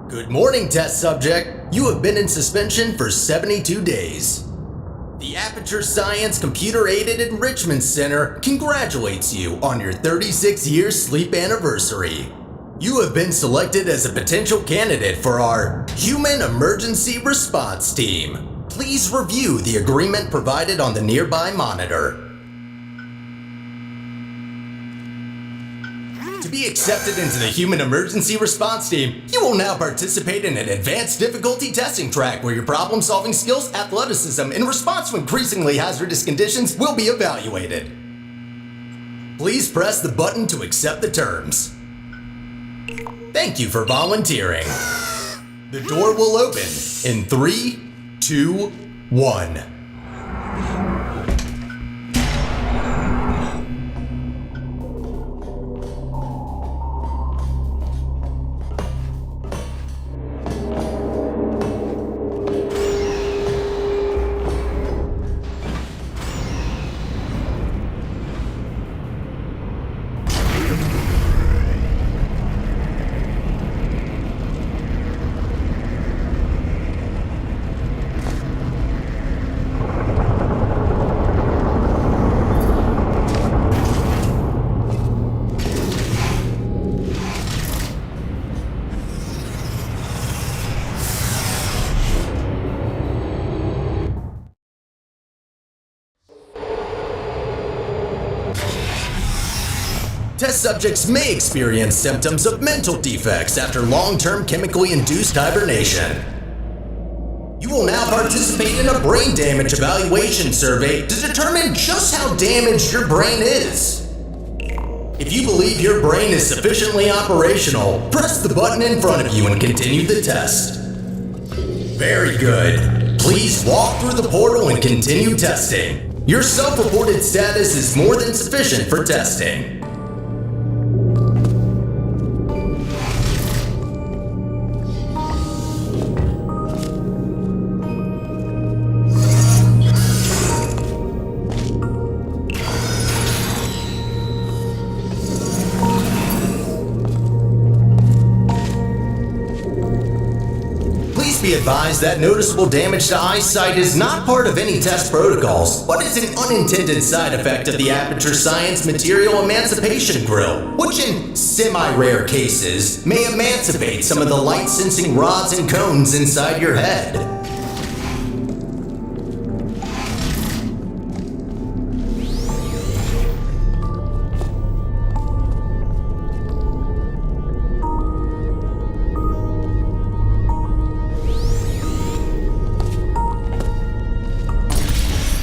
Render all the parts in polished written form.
Good morning, test subject. You have been in suspension for 72 days. The Aperture Science Computer-Aided Enrichment Center congratulates you on your 36-year sleep anniversary. You have been selected as a potential candidate for our Human Emergency Response Team. Please review the agreement provided on the nearby monitor. To be accepted into the Human Emergency Response Team, you will now participate in an advanced difficulty testing track where your problem-solving skills, athleticism, and response to increasingly hazardous conditions will be evaluated. Please press the button to accept the terms. Thank you for volunteering. The door will open in 3, 2, 1. Test subjects may experience symptoms of mental defects after long-term chemically induced hibernation. You will now participate in a brain damage evaluation survey to determine just how damaged your brain is. If you believe your brain is sufficiently operational, press the button in front of you and continue the test. Very good. Please walk through the portal and continue testing. Your self-reported status is more than sufficient for testing. Be advised that noticeable damage to eyesight is not part of any test protocols, but is an unintended side effect of the Aperture Science Material Emancipation Grill, which in semi-rare cases may emancipate some of the light-sensing rods and cones inside your head.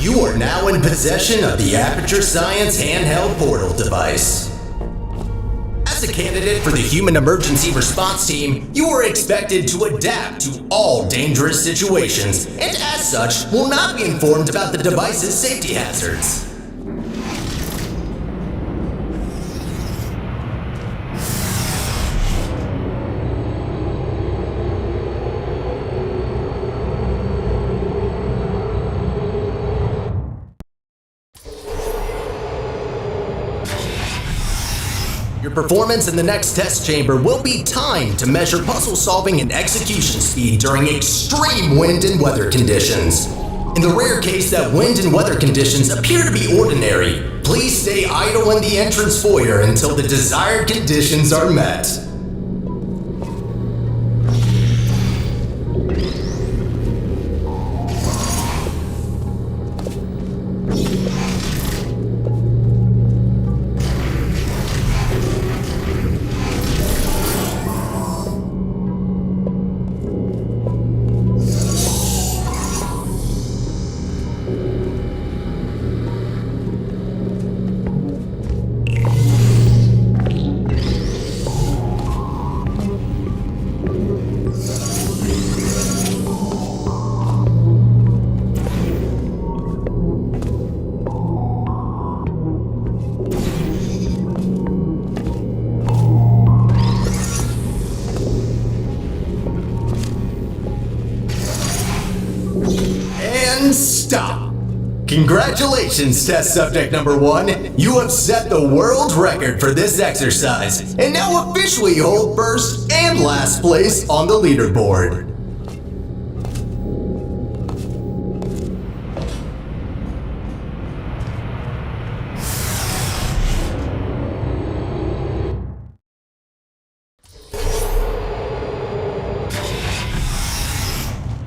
You are now in possession of the Aperture Science handheld portal device. As a candidate for the Human Emergency Response Team, you are expected to adapt to all dangerous situations, and as such, will not be informed about the device's safety hazards. Your performance in the next test chamber will be timed to measure puzzle solving and execution speed during extreme wind and weather conditions. In the rare case that wind and weather conditions appear to be ordinary, please stay idle in the entrance foyer until the desired conditions are met. Congratulations, test subject number 1. You have set the world record for this exercise and now officially hold first and last place on the leaderboard.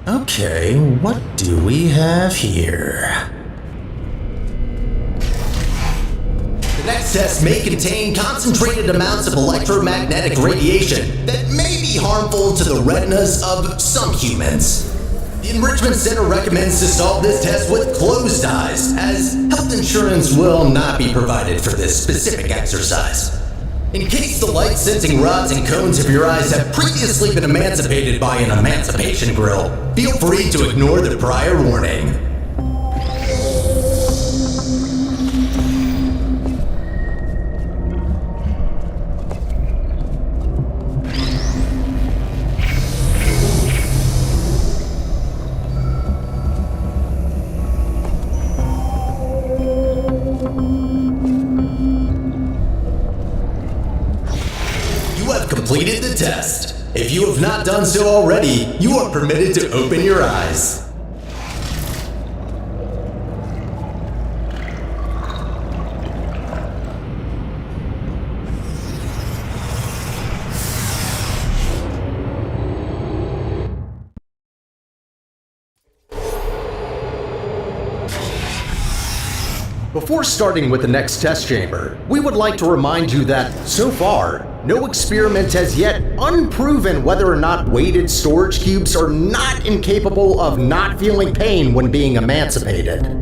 Okay, what do we have here? The next test may contain concentrated amounts of electromagnetic radiation that may be harmful to the retinas of some humans. The Enrichment Center recommends to solve this test with closed eyes, as health insurance will not be provided for this specific exercise. In case the light-sensing rods and cones of your eyes have previously been emancipated by an emancipation grill, feel free to ignore the prior warning. Completed the test. If you have not done so already, you are permitted to open your eyes. Before starting with the next test chamber, we would like to remind you that, so far, no experiment has yet unproven whether or not weighted storage cubes are not incapable of not feeling pain when being emancipated.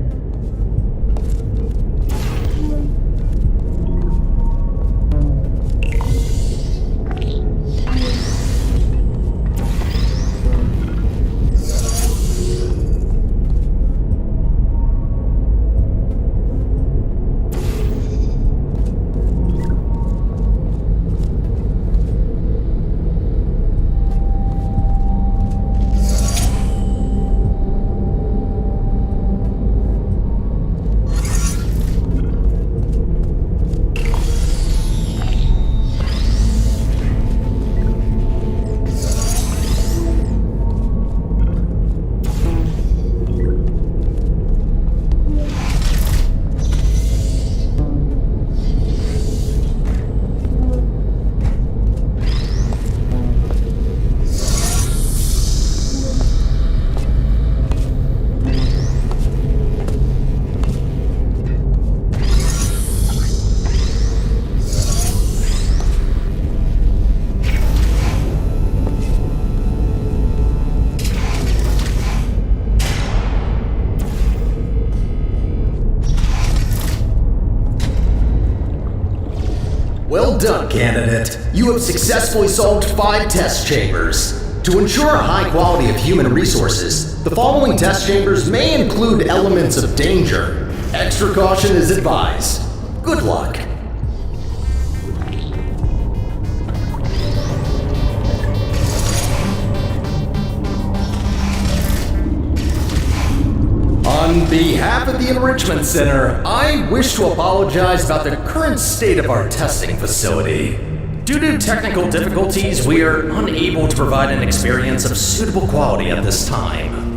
Well done, candidate. You have successfully solved 5 test chambers. To ensure a high quality of human resources, the following test chambers may include elements of danger. Extra caution is advised. Good luck. On behalf of the Enrichment Center, I wish to apologize about the current state of our testing facility. Due to technical difficulties, we are unable to provide an experience of suitable quality at this time.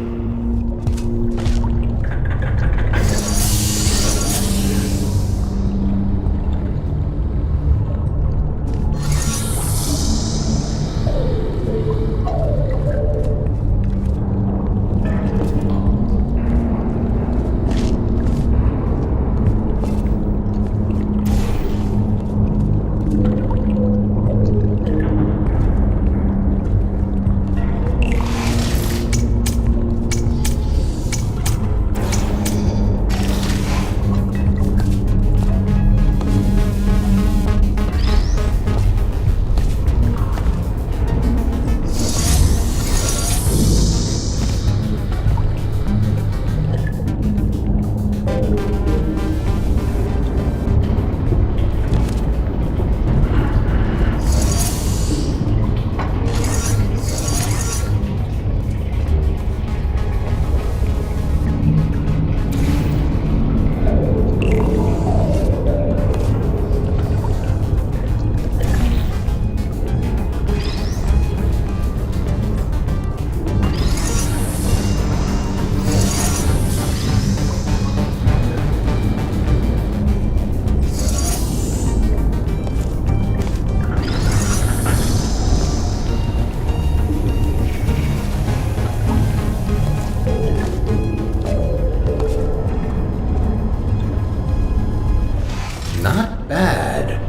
pad.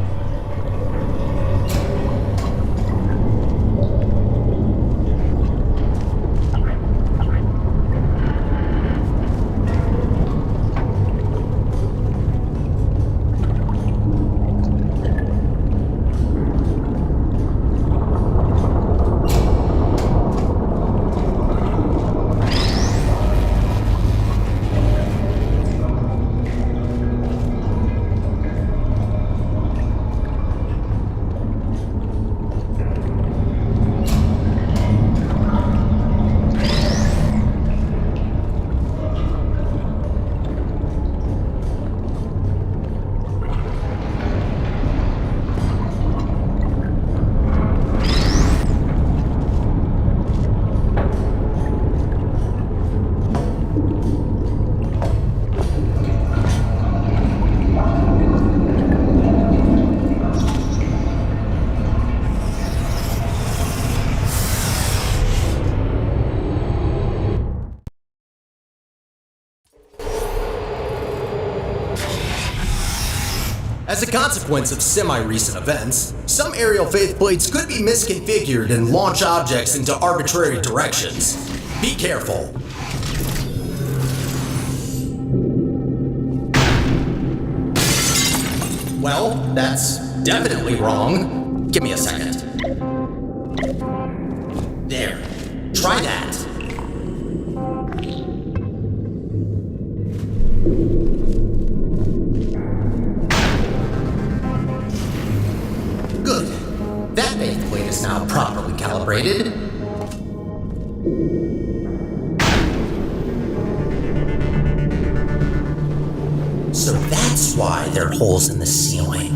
As a consequence of semi-recent events, some aerial faithplates could be misconfigured and launch objects into arbitrary directions. Be careful. Well, that's definitely wrong. Give me a second. There. Try that. Good. That faithplate is now properly calibrated. So that's why there are holes in the ceiling.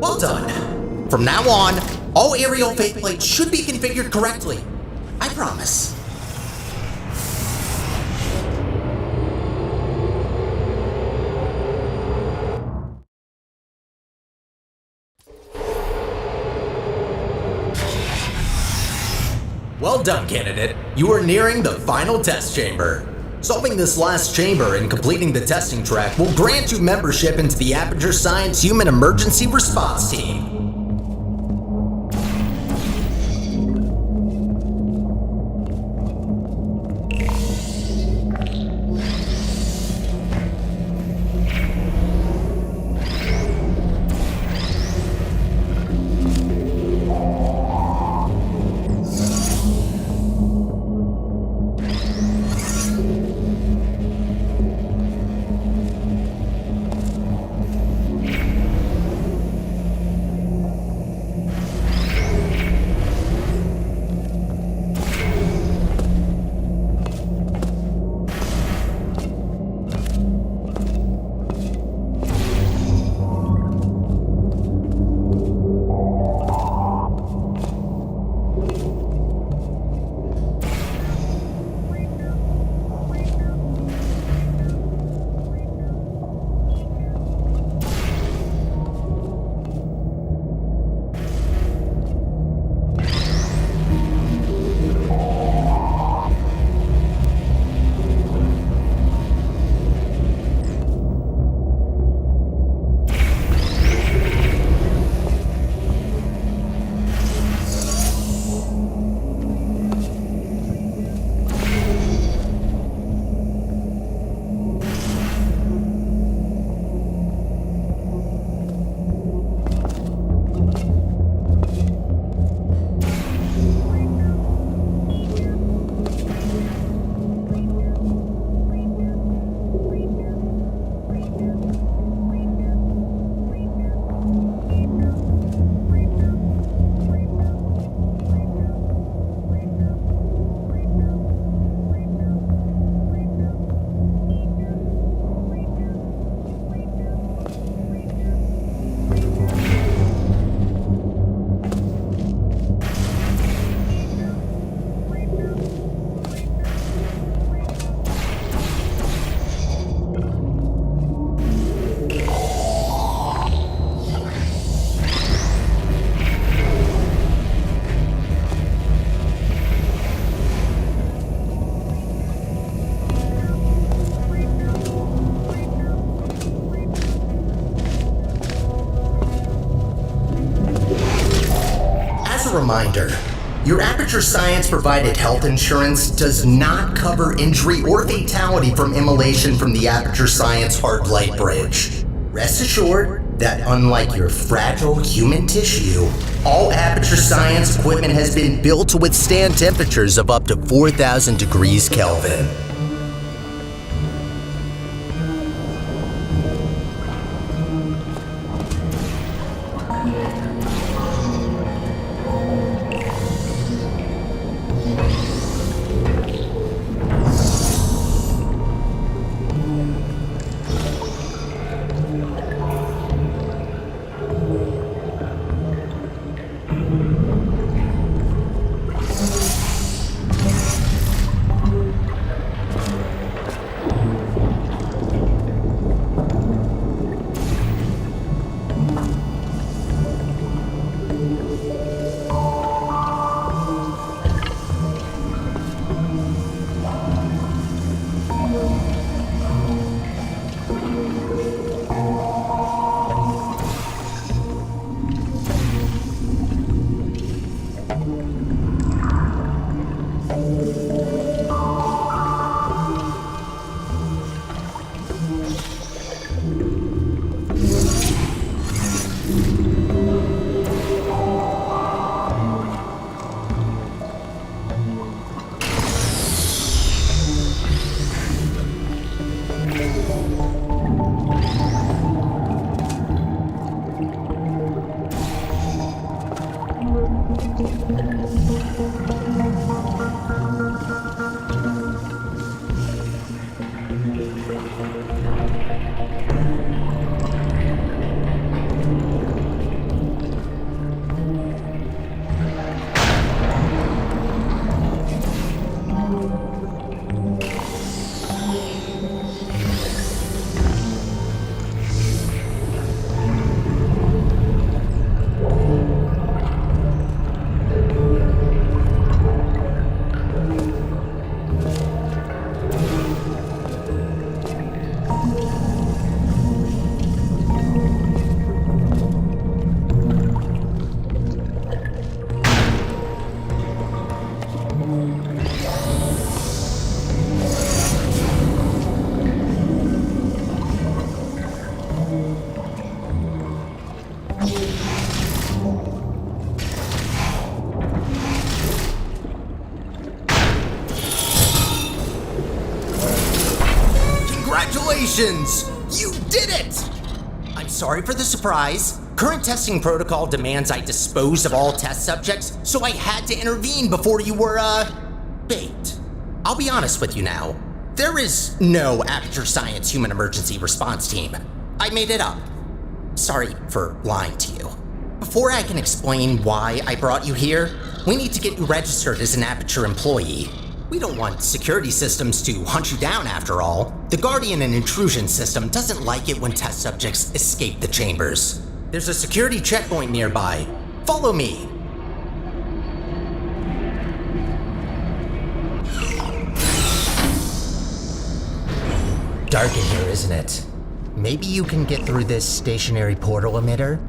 Well done. From now on, all aerial faithplates should be configured correctly. I promise. Well done, candidate. You are nearing the final test chamber. Solving this last chamber and completing the testing track will grant you membership into the Aperture Science Human Emergency Response Team. reminder. Your Aperture Science provided health insurance does not cover injury or fatality from immolation from the Aperture Science hard light bridge. Rest assured that unlike your fragile human tissue, all Aperture Science equipment has been built to withstand temperatures of up to 4,000 degrees Kelvin. Congratulations! You did it! I'm sorry for the surprise. Current testing protocol demands I dispose of all test subjects, so I had to intervene before you were, baked. I'll be honest with you now. There is no Aperture Science Human Emergency Response Team. I made it up. Sorry for lying to you. Before I can explain why I brought you here, we need to get you registered as an Aperture employee. We don't want security systems to hunt you down after all. The Guardian and Intrusion system doesn't like it when test subjects escape the chambers. There's a security checkpoint nearby. Follow me. Dark in here, isn't it? Maybe you can get through this stationary portal emitter?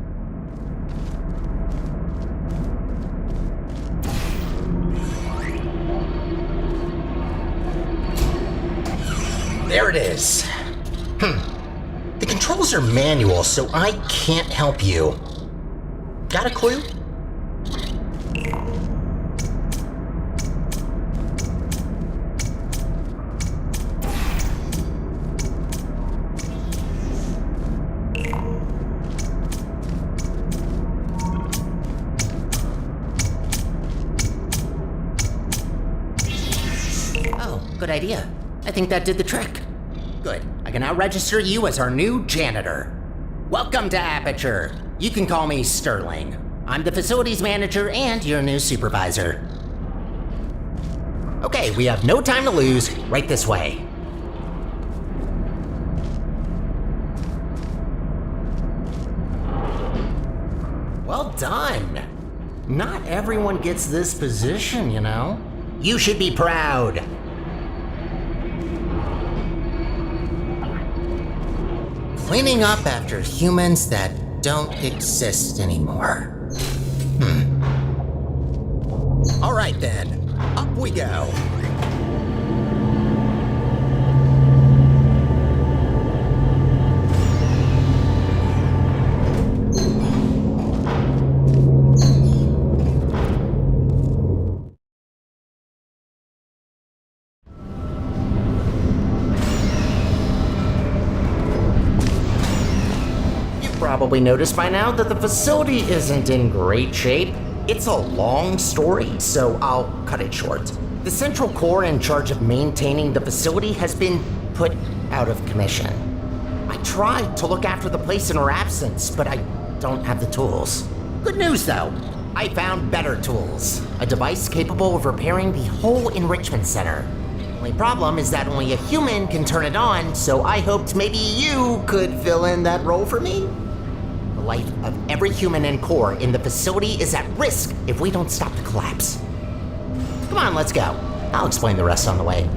There it is. The controls are manual, so I can't help you. Got a clue? Oh, good idea. I think that did the trick. Good. I can now register you as our new janitor. Welcome to Aperture. You can call me Sterling. I'm the facilities manager and your new supervisor. Okay, we have no time to lose. Right this way. Well done. Not everyone gets this position, you know. You should be proud. Cleaning up after humans that don't exist anymore. All right then, up we go. Probably noticed by now that the facility isn't in great shape. It's a long story, so I'll cut it short. The central core in charge of maintaining the facility has been put out of commission. I tried to look after the place in her absence, but I don't have the tools. Good news though, I found better tools. A device capable of repairing the whole enrichment center. The only problem is that only a human can turn it on, so I hoped maybe you could fill in that role for me. The life of every human and core in the facility is at risk if we don't stop the collapse. Come on, let's go. I'll explain the rest on the way.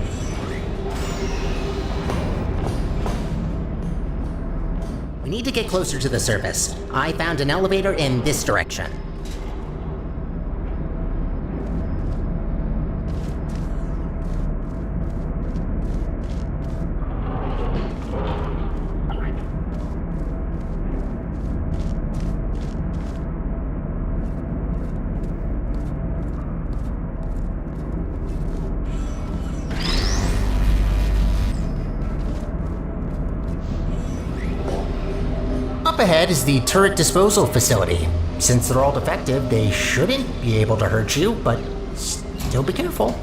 We need to get closer to the surface. I found an elevator in this direction. Up ahead is the turret disposal facility. Since they're all defective, they shouldn't be able to hurt you, but still be careful.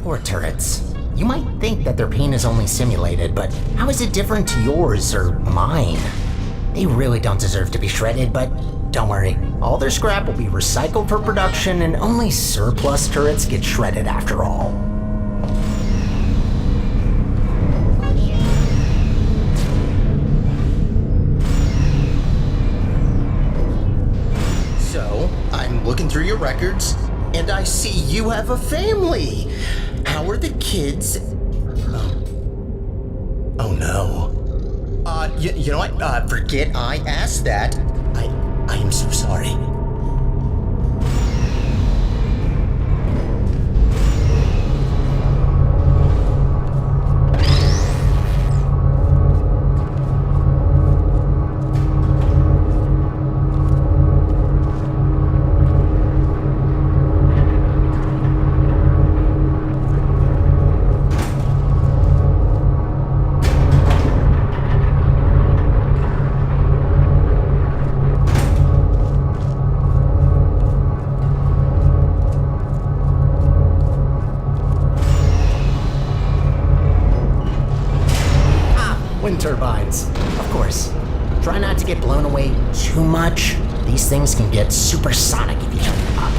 Poor turrets. You might think that their pain is only simulated, but how is it different to yours or mine? They really don't deserve to be shredded, but don't worry. All their scrap will be recycled for production, and only surplus turrets get shredded after all. So, I'm looking through your records, and I see you have a family. How are the kids? Oh no. You know what? Forget I asked that. I am so sorry. Wind turbines, of course. Try not to get blown away too much. These things can get supersonic if you turn them up.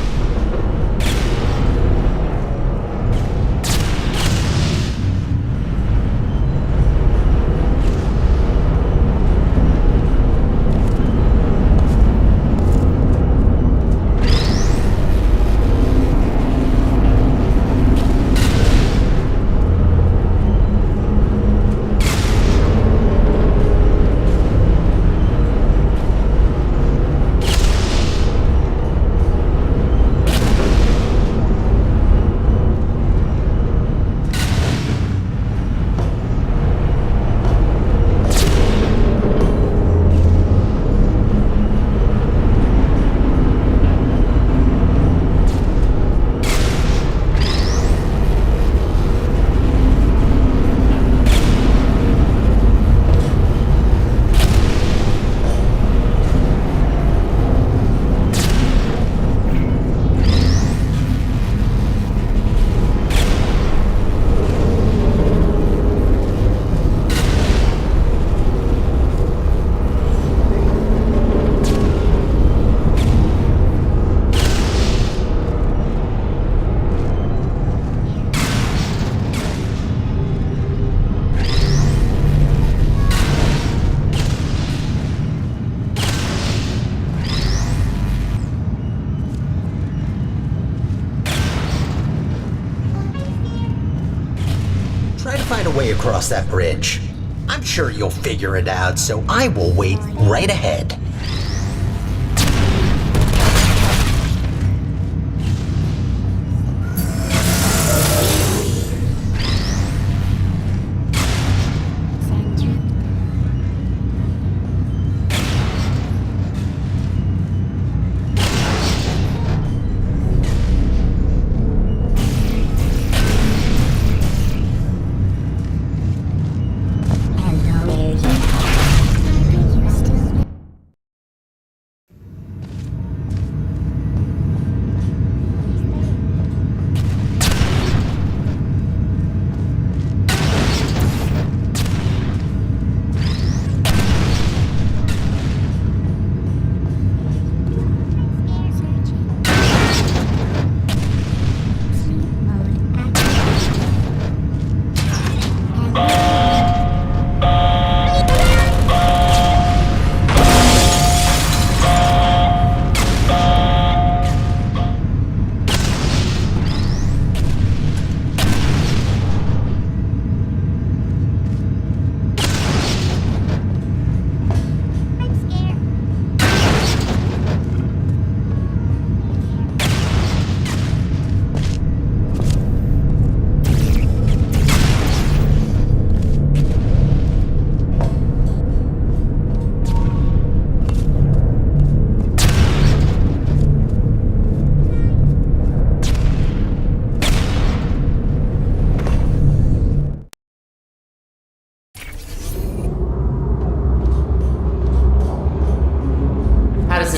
Try to find a way across that bridge. I'm sure you'll figure it out, so I will wait right ahead.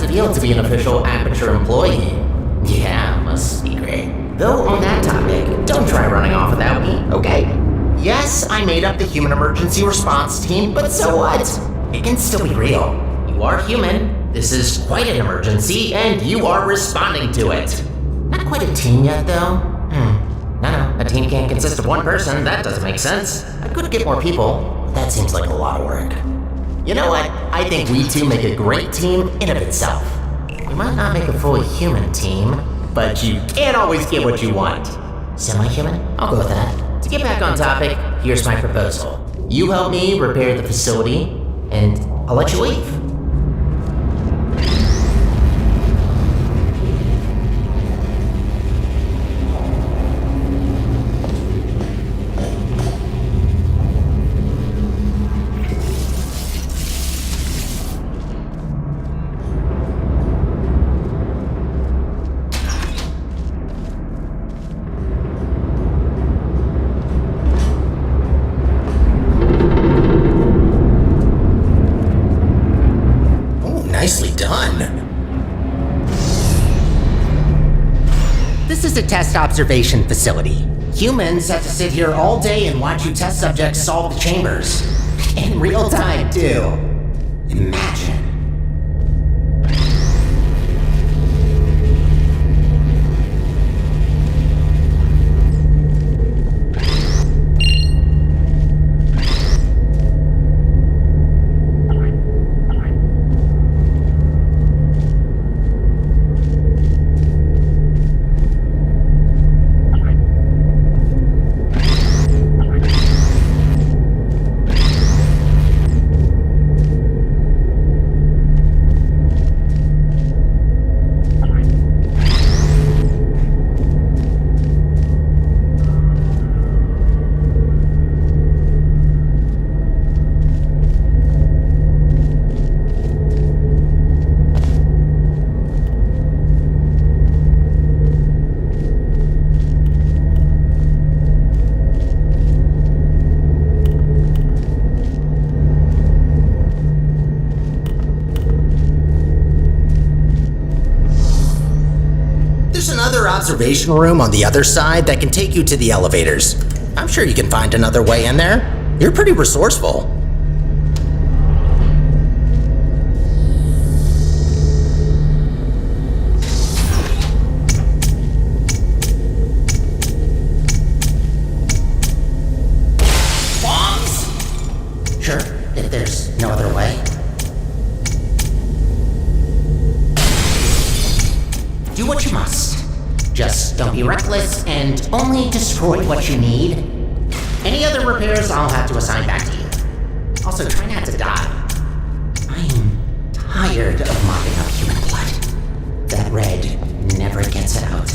Feel to be an official Aperture employee. Yeah, must be great. Though on that topic, don't try running off without me, okay? Yes, I made up the human emergency response team, but so what? It can still be real. You are human, this is quite an emergency, and you are responding to it. Not quite a team yet, though. No, a team can't consist of one person, that doesn't make sense. I could get more people, but that seems like a lot of work. You know what? I think we two make a great team in of itself. We might not make a fully human team, but you can't always get what you want. Semi-human? I'll go with that. To get back on topic, here's my proposal. You help me repair the facility, and I'll let you leave. Nicely done. This is a test observation facility. Humans have to sit here all day and watch you test subjects solve the chambers. In real time, too. Imagine. Observation room on the other side that can take you to the elevators. I'm sure you can find another way in there. You're pretty resourceful. Bombs? Sure, if there's no other way. Do what you must. Just don't be reckless and only destroy what you need. Any other repairs I'll have to assign back to you. Also, try not to die. I am tired of mopping up human blood. That red never gets out.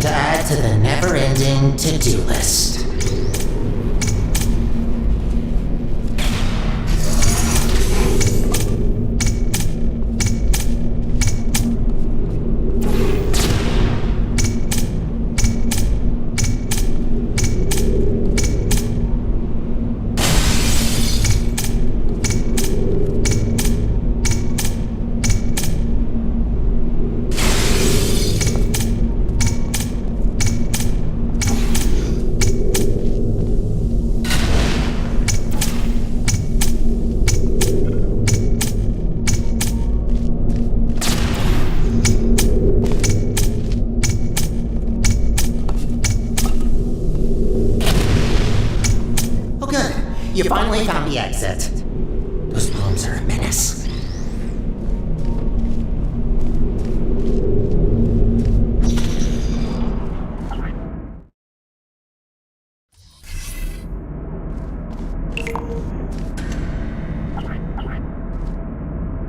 To add to the never-ending to-do list. You finally found the exit. Those bombs are a menace.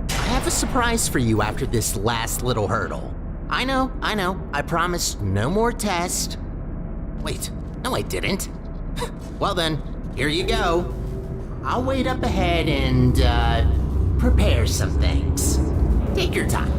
I have a surprise for you after this last little hurdle. I know. I promised no more tests. Wait, no I didn't. Well then, here you go. I'll wait up ahead and, prepare some things. Take your time.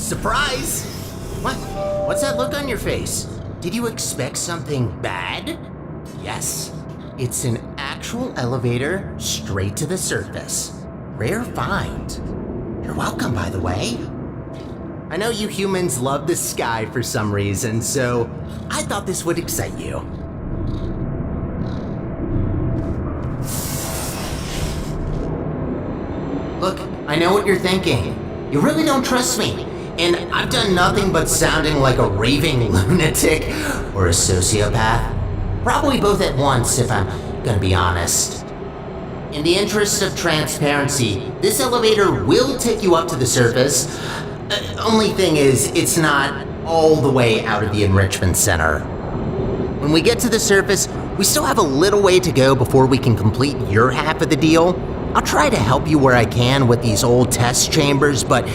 Surprise! What? What's that look on your face? Did you expect something bad? Yes, it's an actual elevator straight to the surface. Rare find. You're welcome, by the way. I know you humans love the sky for some reason, so I thought this would excite you. Look, I know what you're thinking. You really don't trust me, and I've done nothing but sounding like a raving lunatic or a sociopath. Probably both at once, if I'm gonna be honest. In the interest of transparency, this elevator will take you up to the surface. Only thing is, it's not all the way out of the enrichment center. When we get to the surface, we still have a little way to go before we can complete your half of the deal. I'll try to help you where I can with these old test chambers, but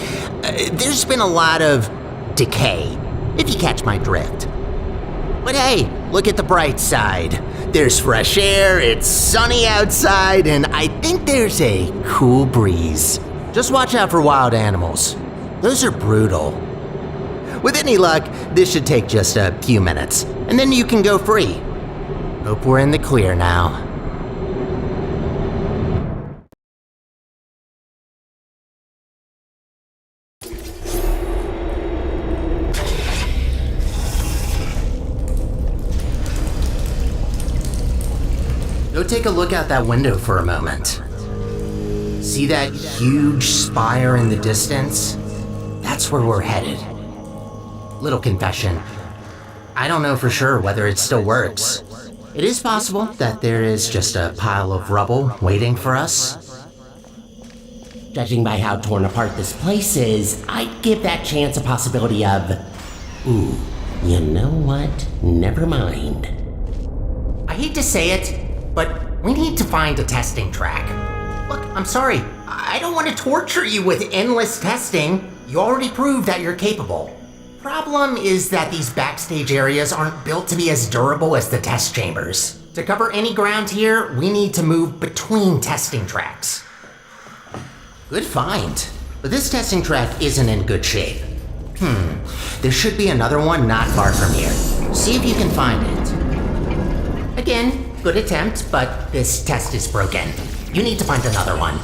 there's been a lot of decay, if you catch my drift. But hey, look at the bright side. There's fresh air, it's sunny outside, and I think there's a cool breeze. Just watch out for wild animals. Those are brutal. With any luck, this should take just a few minutes, and then you can go free. Hope we're in the clear now. Go take a look out that window for a moment. See that huge spire in the distance? That's where we're headed. Little confession. I don't know for sure whether it still works. It is possible that there is just a pile of rubble waiting for us. Judging by how torn apart this place is, I'd give that chance a possibility of... Ooh, you know what? Never mind. I hate to say it, but we need to find a testing track. Look, I'm sorry. I don't want to torture you with endless testing. You already proved that you're capable. Problem is that these backstage areas aren't built to be as durable as the test chambers. To cover any ground here, we need to move between testing tracks. Good find. But this testing track isn't in good shape. There should be another one not far from here. See if you can find it. Again, good attempt, but this test is broken. You need to find another one.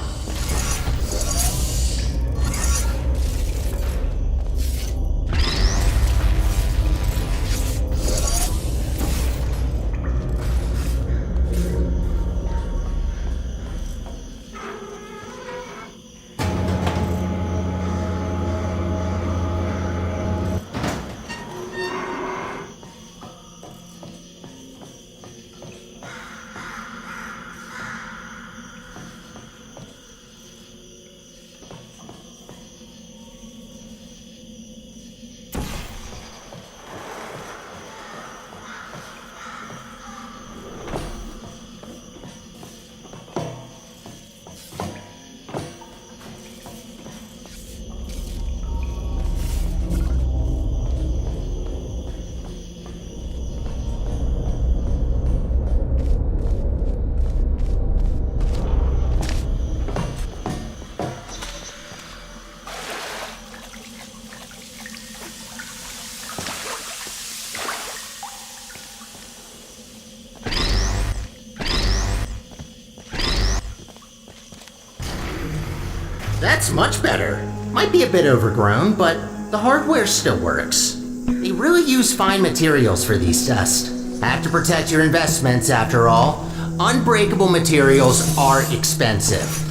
That's much better. Might be a bit overgrown, but the hardware still works. They really use fine materials for these tests. Have to protect your investments after all. Unbreakable materials are expensive.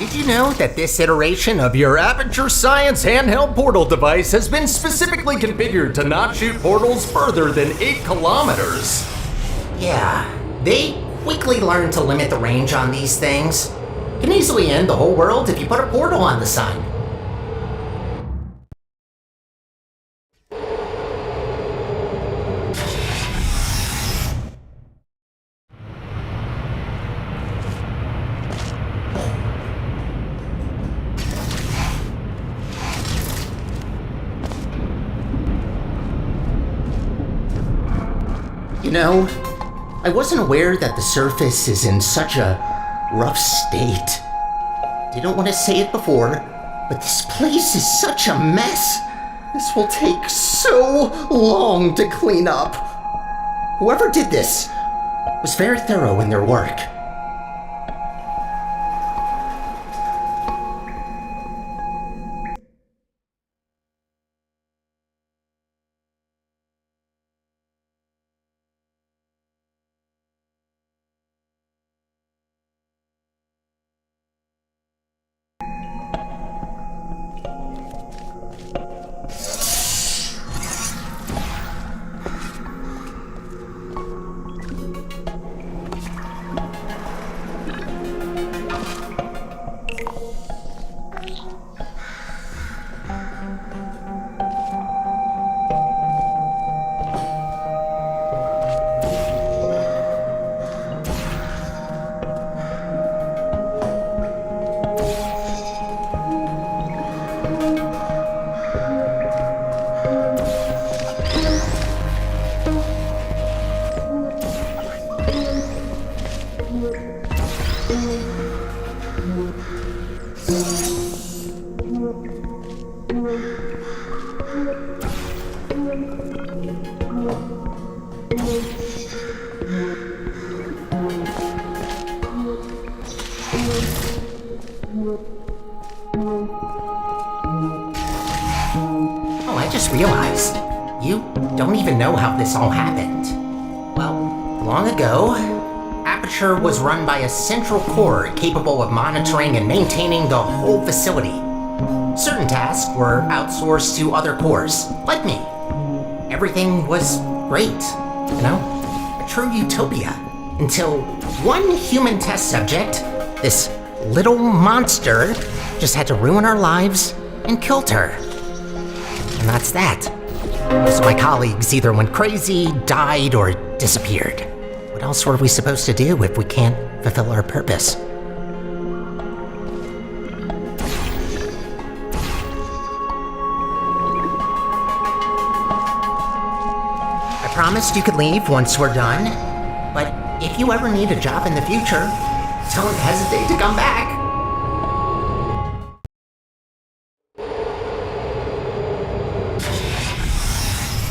Did you know that this iteration of your Aperture Science handheld portal device has been specifically configured to not shoot portals further than 8 kilometers? Yeah, they quickly learned to limit the range on these things. Can easily end the whole world if you put a portal on the sign. You know, I wasn't aware that the surface is in such a rough state. Didn't want to say it before, but this place is such a mess. This will take so long to clean up. Whoever did this was very thorough in their work. Oh, I just realized, you don't even know how this all happened. Well, long ago, Aperture was run by a central core capable of monitoring and maintaining the whole facility. Certain tasks were outsourced to other cores, like me. Everything was great, you know? A true utopia. Until one human test subject, this little monster, just had to ruin our lives and killed her. And that's that. Most of my colleagues either went crazy, died, or disappeared. What else were we supposed to do if we can't fulfill our purpose? I promised you could leave once we're done, but if you ever need a job in the future, don't hesitate to come back.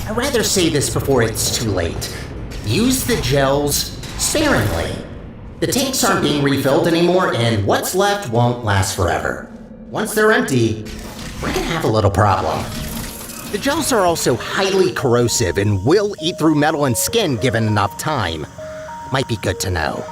I'd rather say this before it's too late. Use the gels sparingly. The tanks aren't being refilled anymore, and what's left won't last forever. Once they're empty, we're gonna have a little problem. The gels are also highly corrosive and will eat through metal and skin given enough time. Might be good to know.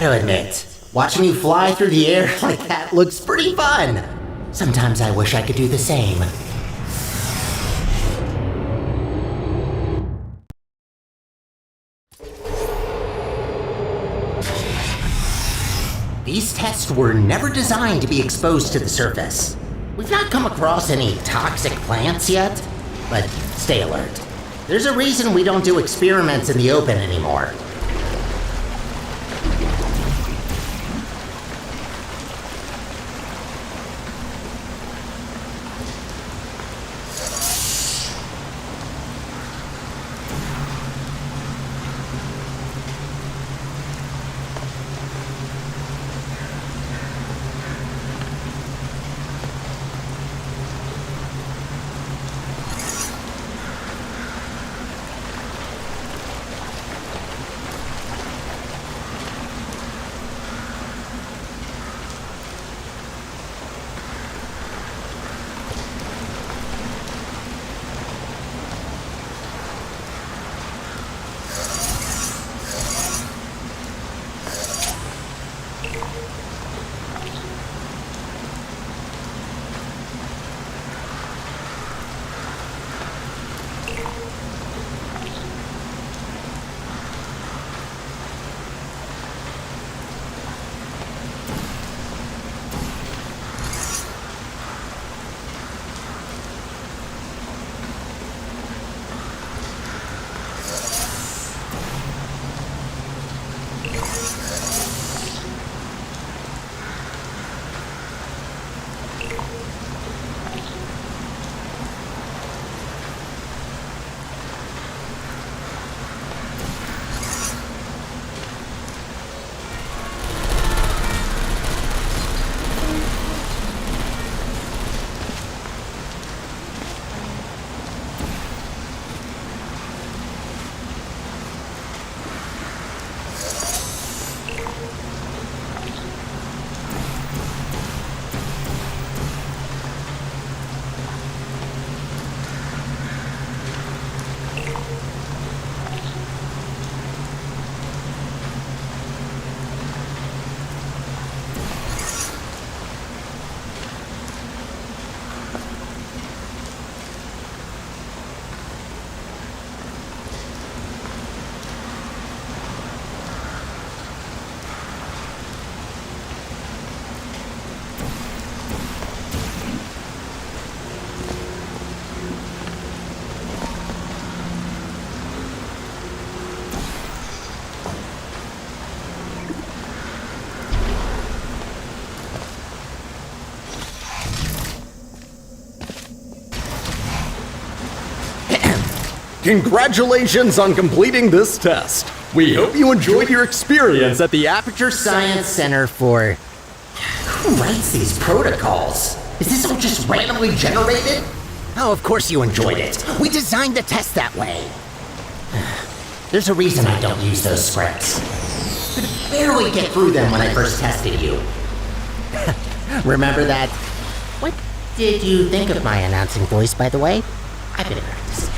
gotta admit, watching you fly through the air like that looks pretty fun. Sometimes I wish I could do the same. These tests were never designed to be exposed to the surface. We've not come across any toxic plants yet, but stay alert. There's a reason we don't do experiments in the open anymore. Congratulations on completing this test. We hope you enjoyed your experience at the Aperture Science Center for... Who writes these protocols? Is this all just randomly generated? Oh, of course you enjoyed it. We designed the test that way. There's a reason I don't use those scripts. Could barely get through them when I first tested you. Remember that? What did you think of my announcing voice, by the way? I've been practicing.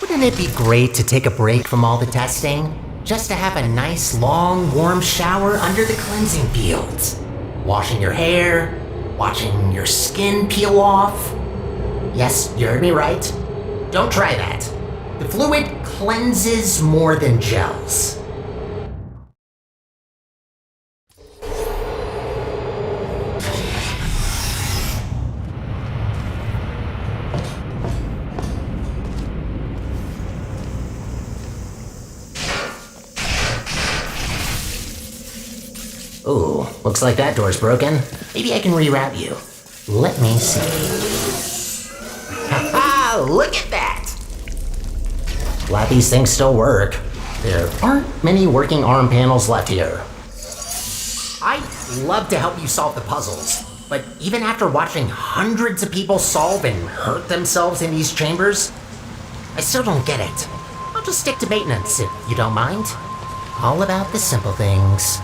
Wouldn't it be great to take a break from all the testing? Just to have a nice, long, warm shower under the cleansing fields. Washing your hair, watching your skin peel off. Yes, you heard me right. Don't try that. The fluid cleanses more than gels. Ooh, looks like that door's broken. Maybe I can reroute you. Let me see. Ha-ha! Look at that! Glad these things still work. There aren't many working arm panels left here. I'd love to help you solve the puzzles, but even after watching hundreds of people solve and hurt themselves in these chambers, I still don't get it. I'll just stick to maintenance if you don't mind. All about the simple things.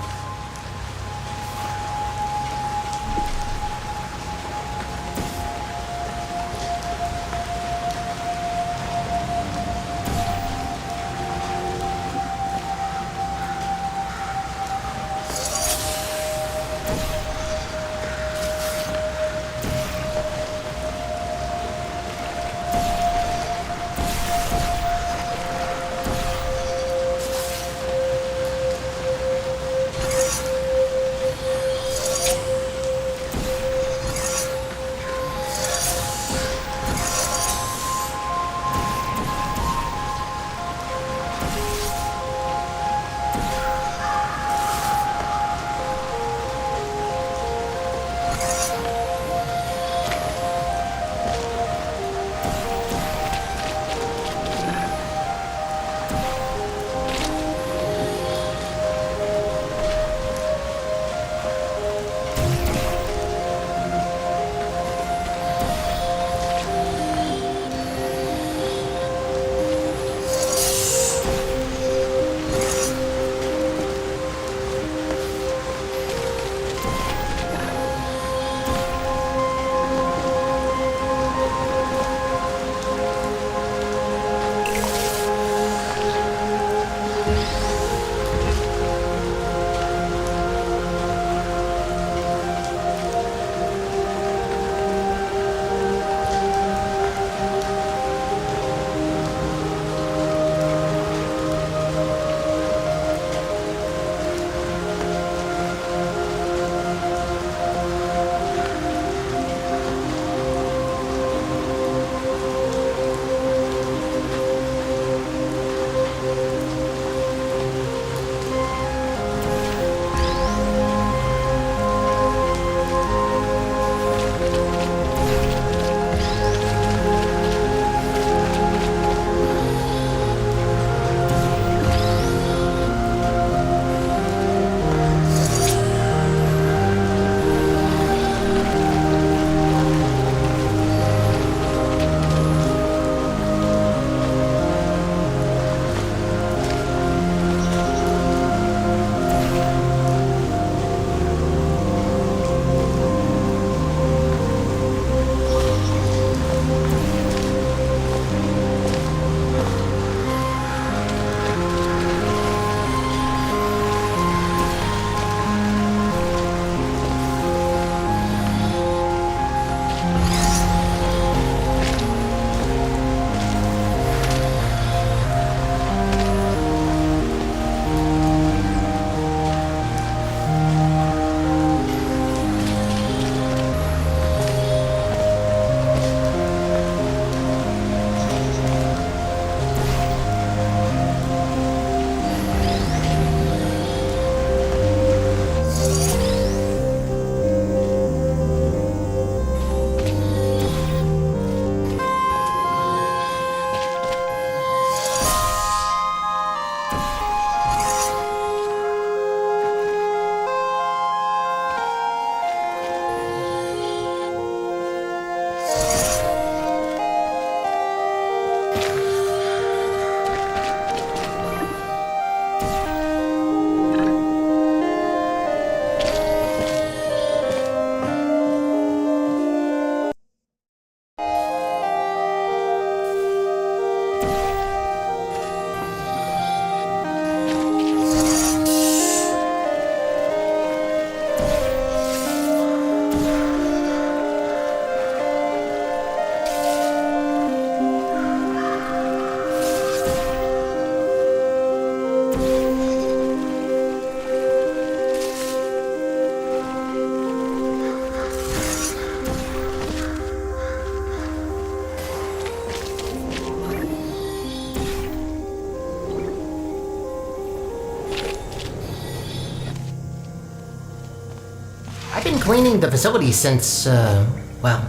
I've been cleaning the facility since, well,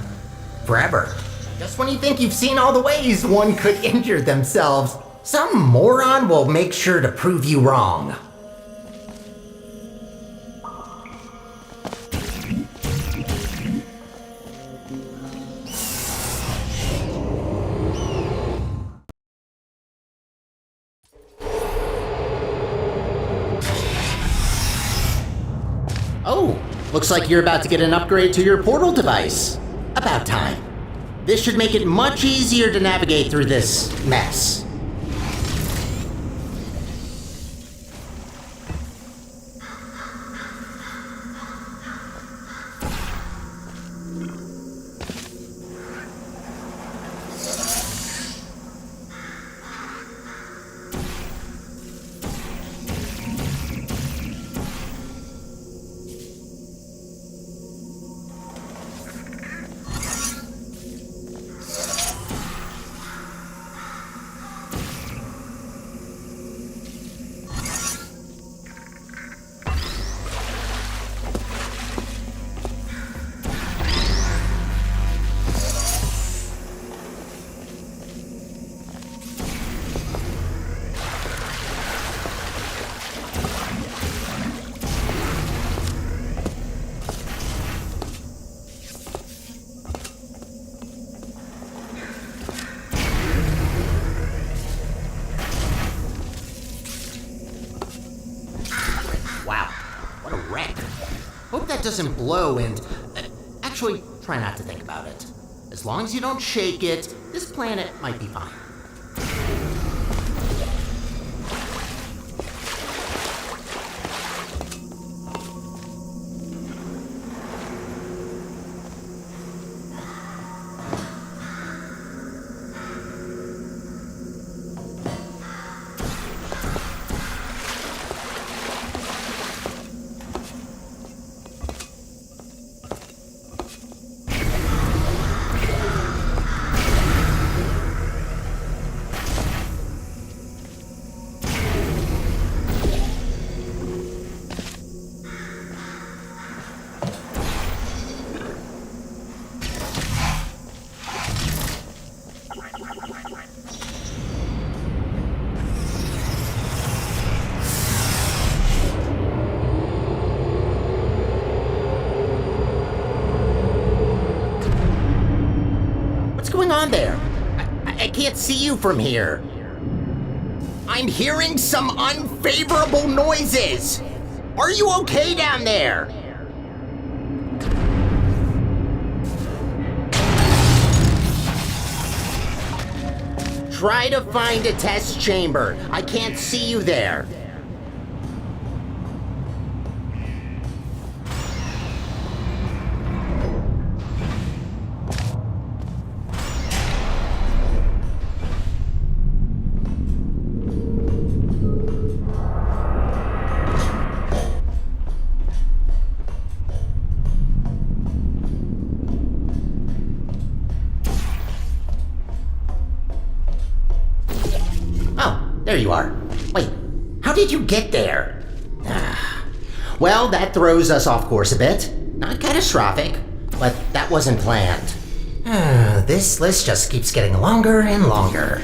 forever. Just when you think you've seen all the ways one could injure themselves, some moron will make sure to prove you wrong. Oh, looks like you're about to get an upgrade to your portal device. About time. This should make it much easier to navigate through this mess. Wow, what a wreck. Hope that doesn't blow and... actually, try not to think about it. As long as you don't shake it, this planet might be fine. What's going on there? I can't see you from here. I'm hearing some unfavorable noises. Are you okay down there? Try to find a test chamber. I can't see you there. There you are. Wait, how did you get there? Well, that throws us off course a bit. Not catastrophic, but that wasn't planned. This list just keeps getting longer and longer.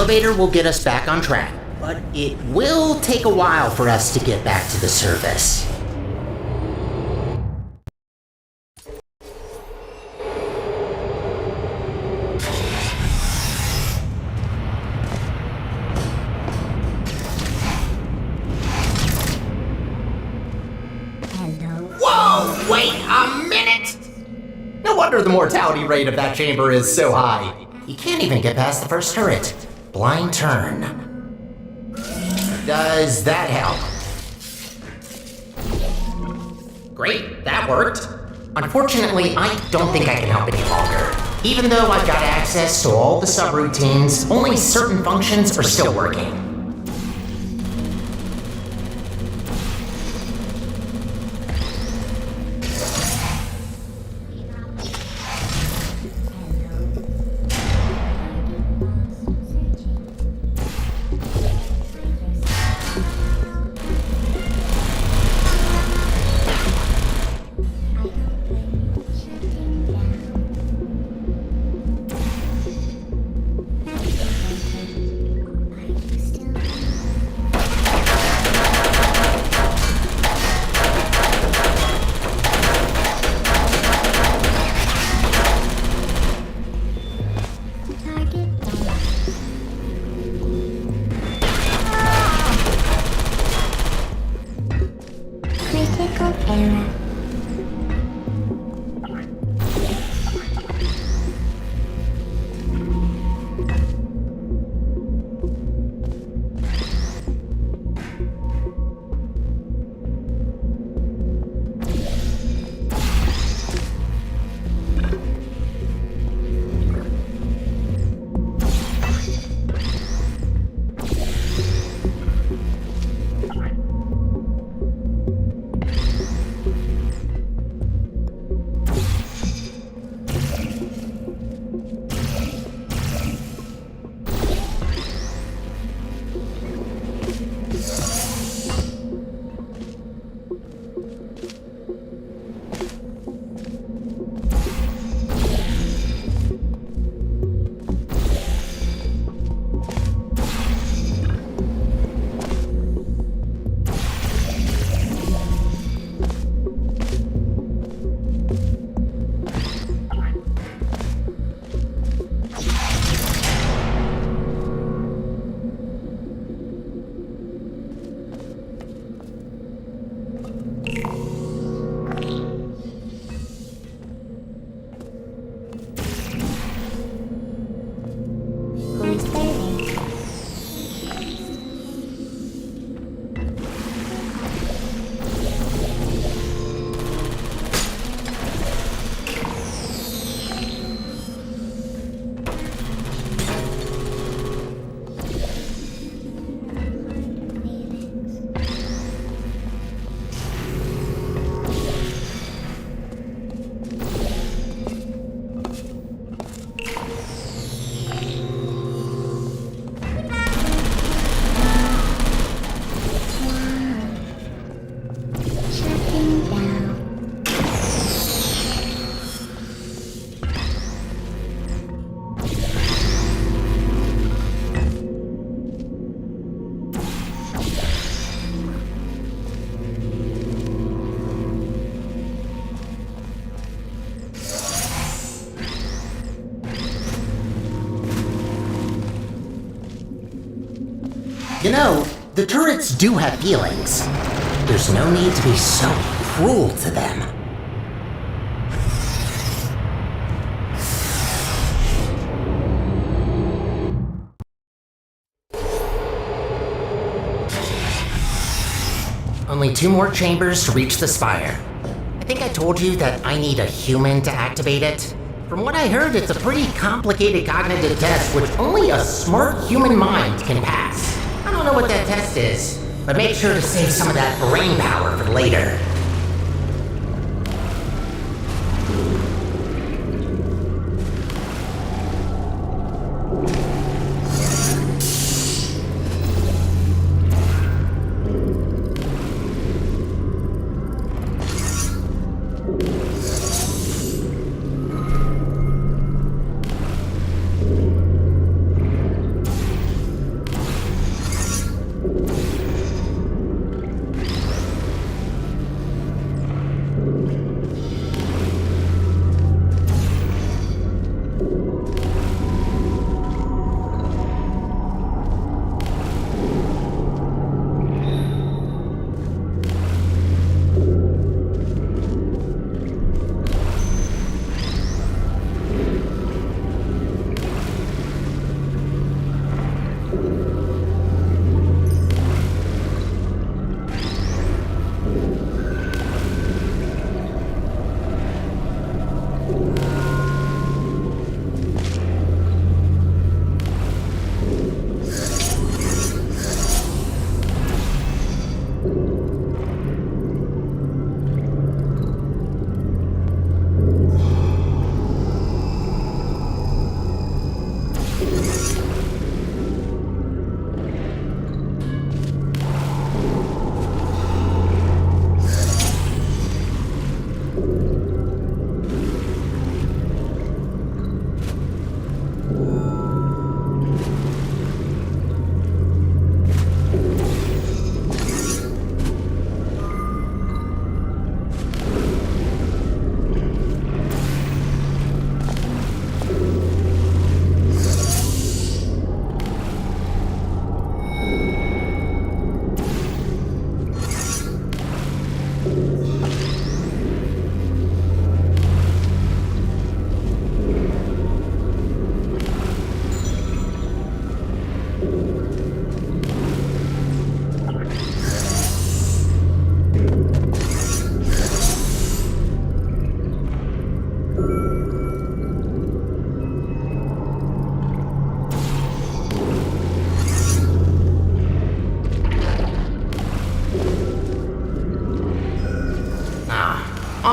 elevator will get us back on track, but it will take a while for us to get back to the surface. Whoa, wait a minute! No wonder the mortality rate of that chamber is so high. You can't even get past the first turret. Blind turn. Does that help? Great, that worked. Unfortunately, I don't think I can help any longer. Even though I've got access to all the subroutines, only certain functions are still working. Critical error. You know, the turrets do have feelings. There's no need to be so cruel to them. Only 2 more chambers to reach the spire. I think I told you that I need a human to activate it. From what I heard, it's a pretty complicated cognitive test which only a smart human mind can pass. I don't know what that test is, but make sure to save some of that brain power for later.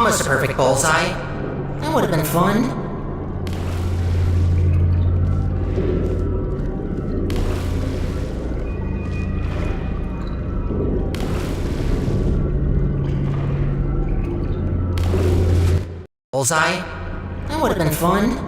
Almost a perfect bullseye. That would have been fun. Bullseye? That would have been fun.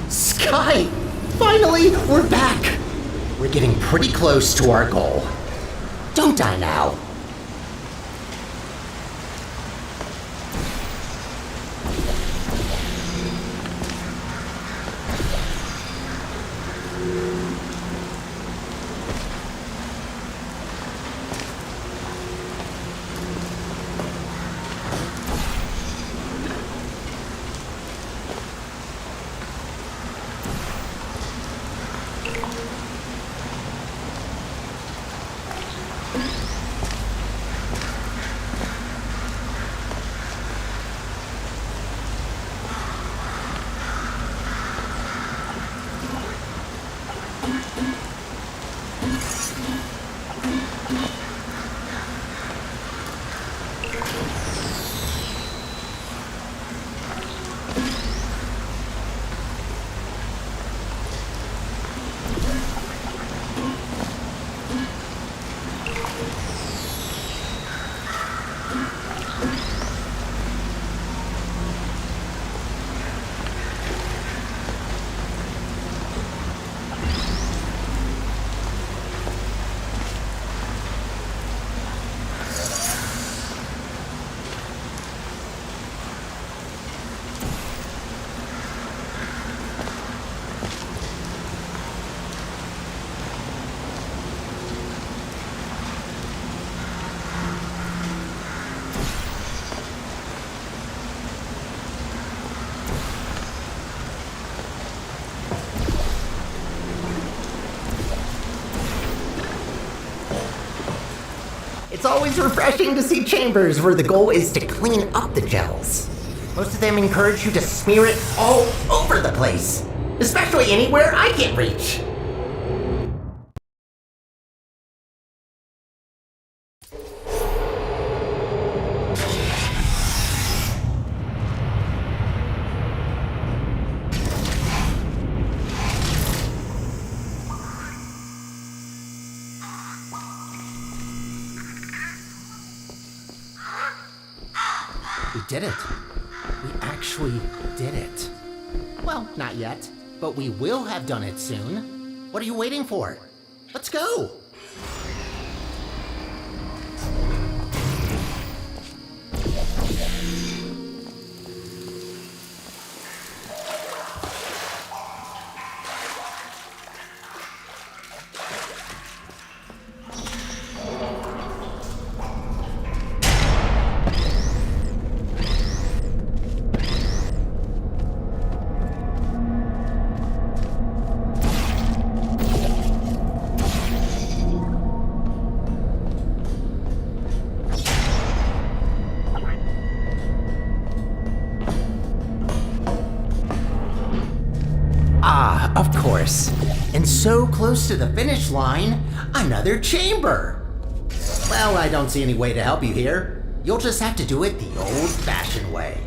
Sky! Finally, we're back! We're getting pretty close to our goal. Don't die now. It's always refreshing to see chambers where the goal is to clean up the gels. Most of them encourage you to smear it all over the place, especially anywhere I can't reach. We did it. actually did it. Well, not yet, but we will have done it soon. What are you waiting for? Let's go! Ah, of course. And so close to the finish line, another chamber. Well, I don't see any way to help you here. You'll just have to do it the old-fashioned way.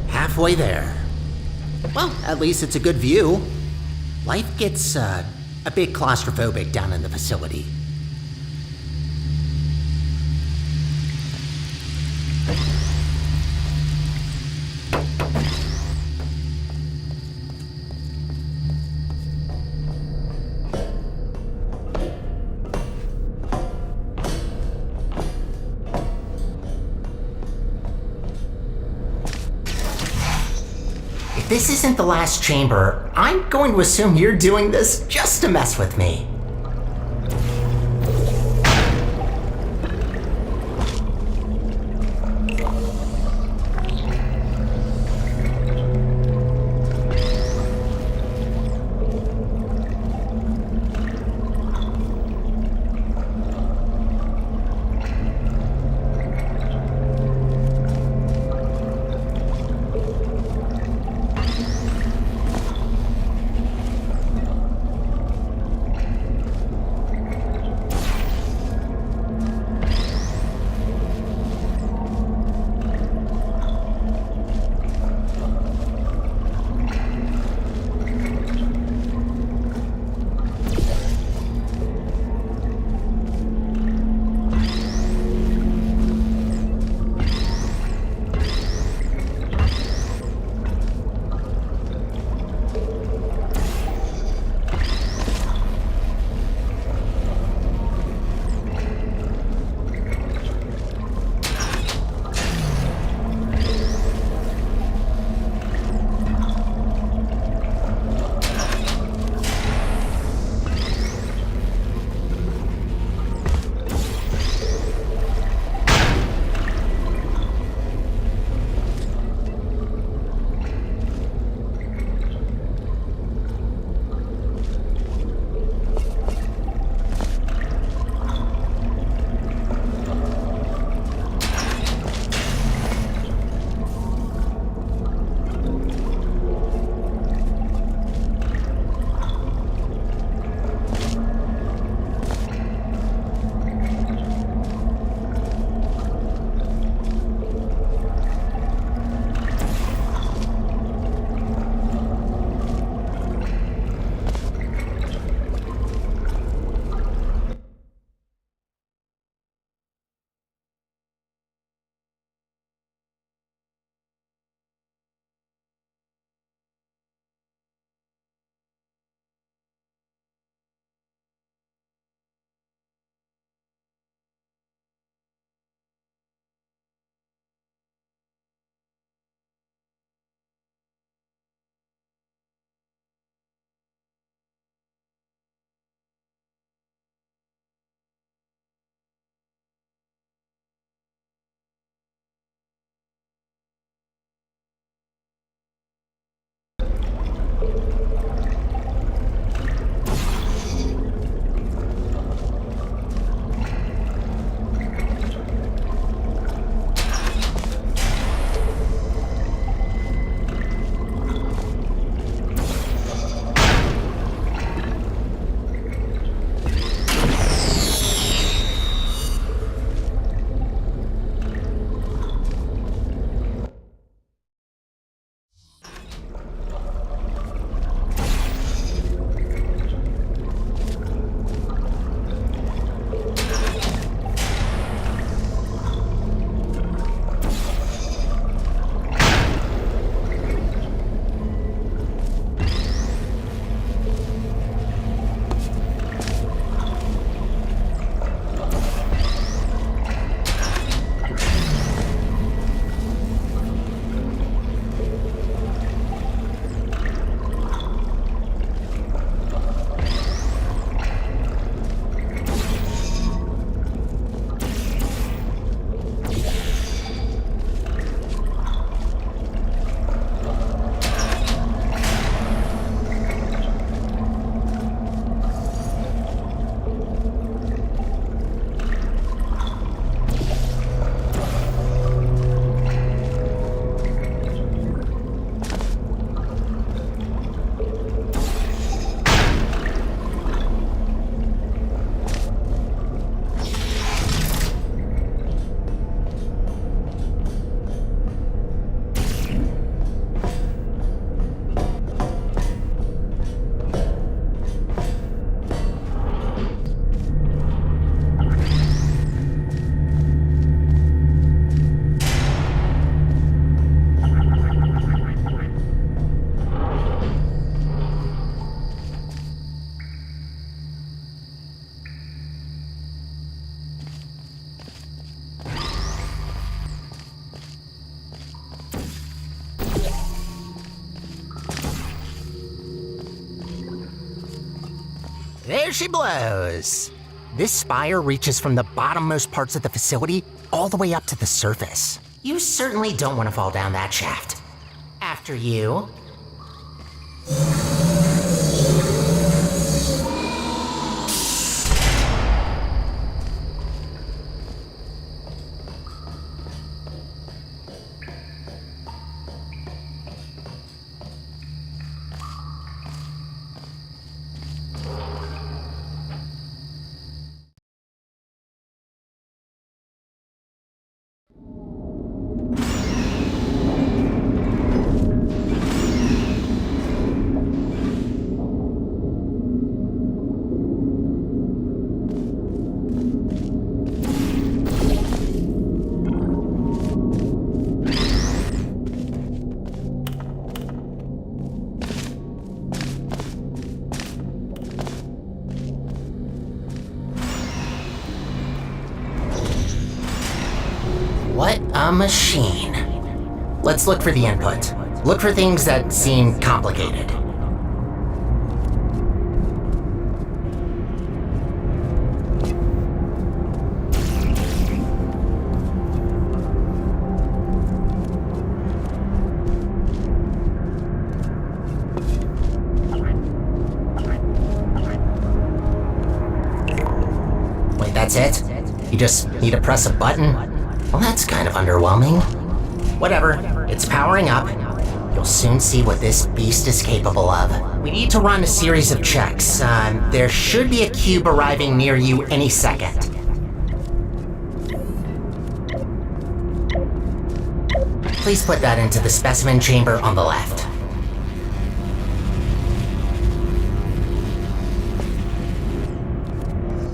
Halfway there. Well, at least it's a good view. Life gets a bit claustrophobic down in the facility. If this isn't the last chamber, I'm going to assume you're doing this just to mess with me. there she blows. This spire reaches from the bottommost parts of the facility all the way up to the surface. You certainly don't want to fall down that shaft. After you. What a machine. Let's look for the input. Look for things that seem complicated. Wait, that's it? You just need to press a button? Well, that's kind of underwhelming. Whatever, it's powering up. You'll soon see what this beast is capable of. We need to run a series of checks. There should be a cube arriving near you any second. Please put that into the specimen chamber on the left.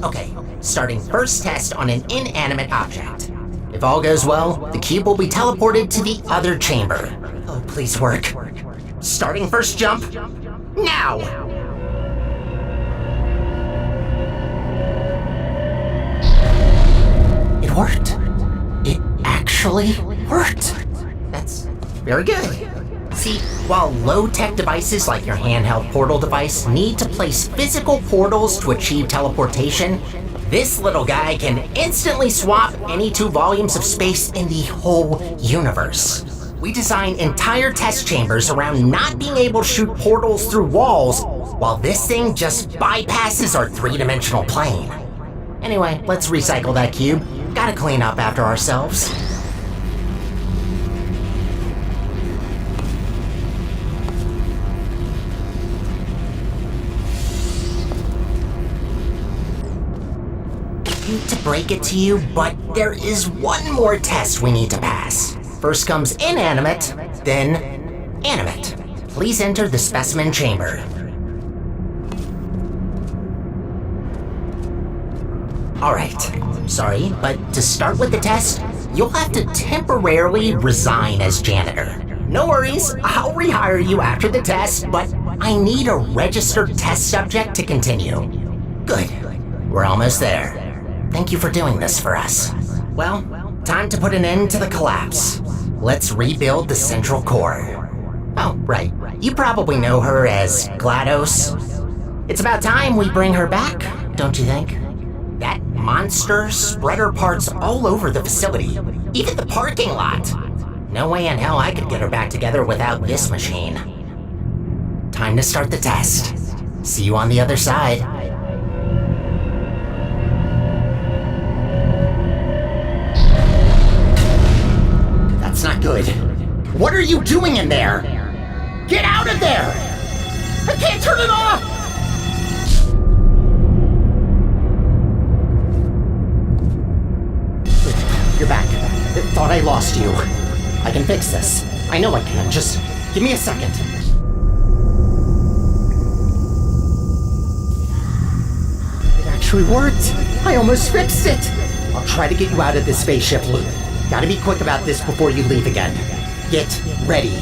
Okay, starting first test on an inanimate object. If all goes well, the cube will be teleported to the other chamber. Oh, please work. Starting first jump, now! It worked. It actually worked. That's very good. See, while low-tech devices like your handheld portal device need to place physical portals to achieve teleportation, this little guy can instantly swap any 2 volumes of space in the whole universe. We designed entire test chambers around not being able to shoot portals through walls, while this thing just bypasses our 3-dimensional plane. Anyway, let's recycle that cube. Gotta clean up after ourselves. To break it to you, but there is one more test we need to pass. First comes inanimate, then animate. Please enter the specimen chamber. Alright, sorry, but to start with the test, you'll have to temporarily resign as janitor. No worries, I'll rehire you after the test, but I need a registered test subject to continue. Good, we're almost there. Thank you for doing this for us. Well, time to put an end to the collapse. Let's rebuild the central core. Oh, right. You probably know her as GLaDOS. It's about time we bring her back, don't you think? That monster spread her parts all over the facility, even the parking lot. No way in hell I could get her back together without this machine. Time to start the test. See you on the other side. That's not good. What are you doing in there? Get out of there! I can't turn it off! You're back. Thought I lost you. I can fix this. I know I can. Just give me a second. It actually worked. I almost fixed it. I'll try to get you out of this spaceship loop. Gotta be quick about this before you leave again. Get ready.